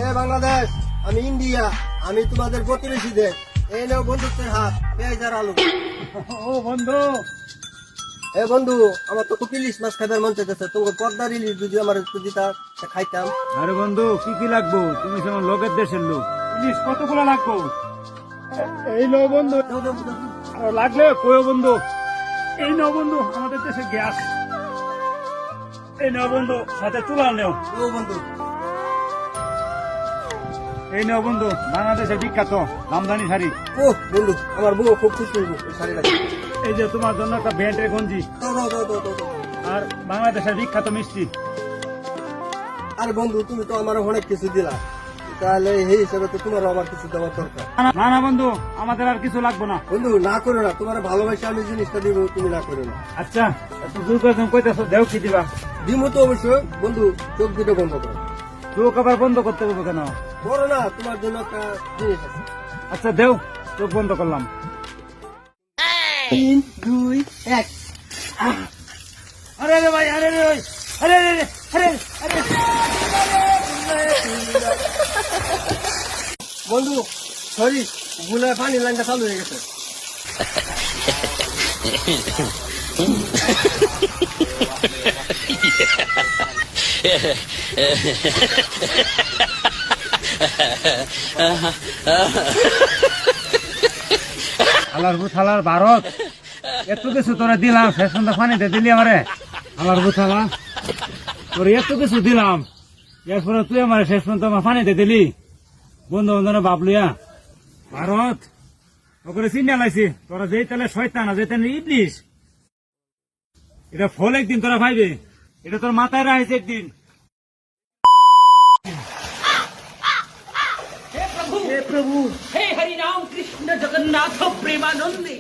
এ বাংলাদেশ, আমি ইন্ডিয়া, আমি তোমাদের প্রতিবেশী দেশ। এই নাও বন্ধুত্বের হাত, পেঁয়াজ আর আলু। ও বন্ধু, এ বন্ধু, আমার তো খুব ইলিশ মাছ খাইবার মন চাইতেছে। তোমার পদ্মার ইলিশ যদি আমার একটু দিতা, তা খাইতাম। আরে বন্ধু কি কি লাগবো? তুমি যেমন লোকের দেশের লোক, ইলিশ কতগুলো লাগবো? এই নো বন্ধু, দাও, দাও, দাও। আর লাগলে কয়ো বন্ধু। এই নো বন্ধু আমাদের দেশের গ্যাস। এই নো বন্ধু সাথে চুলা নেও। ও বন্ধু, এই নো বন্ধু বাংলাদেশের বিখ্যাত জামদানি শাড়ি। ও বন্ধু, আমার বউ খুব খুশি হইব এই শাড়িটা। এই যে তোমার জন্য একটা ব্যান্ডের গঞ্জি, দাও, দাও, দাও, দাও, দাও, দাও। আর বাংলাদেশের বিখ্যাত মিষ্টি। আরে বন্ধু, তুমি তো আমার অনেক কিছু দিলা, তাহলে এই হিসাবে তো তোমারও আমার কিছু দেওয়ার দরকার। না না বন্ধু, আমাদের আর কিছু লাগবো না। বন্ধু, না করো না, তোমার ভালোবাসা আমি জিনিসটা দিব, তুমি না করো না। আচ্ছা এত জোর করে তুমি কইতেছো, দেও কি দিবা? দিমু তো অবশ্যই। বন্ধু, চোখ দুটো বন্ধ করো। চোখ আবার বন্ধ করতে বলবো কেন? বড় না, তোমার জন্য একটা জিনিস আছে। আচ্ছা দেও, চোখ বন্ধ করলাম। 3, 2, 1। আরে রে ভাই, আরে রে ভাই, আরে রে রে, আরে আরে। বন্ধু, সরি, ভুলে পানি লাইনটা চালু হয়ে গেছে। আলার বুথালার ভারত, এত কিছু তোরা দিলাম, শেষ পর্যন্ত পানিতে দিলি আমারে। আলার বুথালা, তোর এত কিছু দিলাম, এরপরে তুই আমার শেষ পর্যন্ত আমার পানিতে দিলি। বন্ধু বন্ধু ভাবলুয়া ভারত, ওকে চিন্তা লাইছি তোরা যেই তাহলে শয়তান আর যেই তাহলে ইবলিশ। এটা ফল একদিন তোরা পাইবে, এটা তোর মাথায় রাখছে একদিন। हे हरि राम कृष्ण जगन्नाथ प्रेमानंदी